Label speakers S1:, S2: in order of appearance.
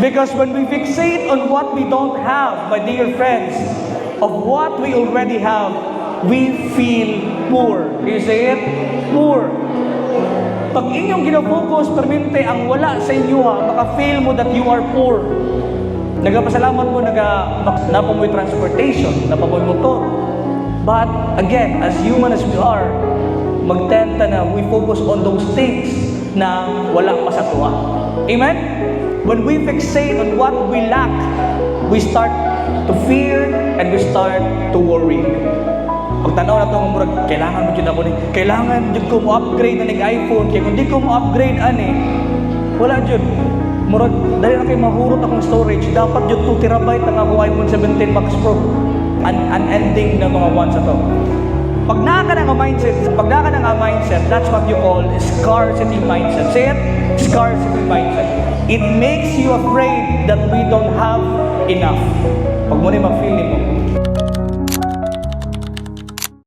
S1: Because when we fixate on what we don't have, my dear friends, of what we already have, we feel poor. Can you say it? Poor. Pag inyong ginafocus, permente ang wala sa inyo maka-feel mo that you are poor. Nagapasalamat mo, napamoy transportation, napamoy motor. But again, as human as we are, magtenta na we focus on those things na wala pa sa tuwa. Amen? When we fixate on what we lack, we start to fear and we start to worry. Pag tanaw na itong murag, kailangan mo dyan ako ni, kailangan dyan ko mo-upgrade na nag-iPhone, kaya kung di ko mo-upgrade, wala dyan. Murag, dahil na kayo mahurot akong storage, dapat dyan 2 terabyte ang ako iPhone 17 Max Pro. Unending na mga ones na to. Pag naka na nga mindset, that's what you call scarcity mindset. Say it, scarcity mindset. It makes you afraid that we don't have enough. Pag mo na mag-feel mo,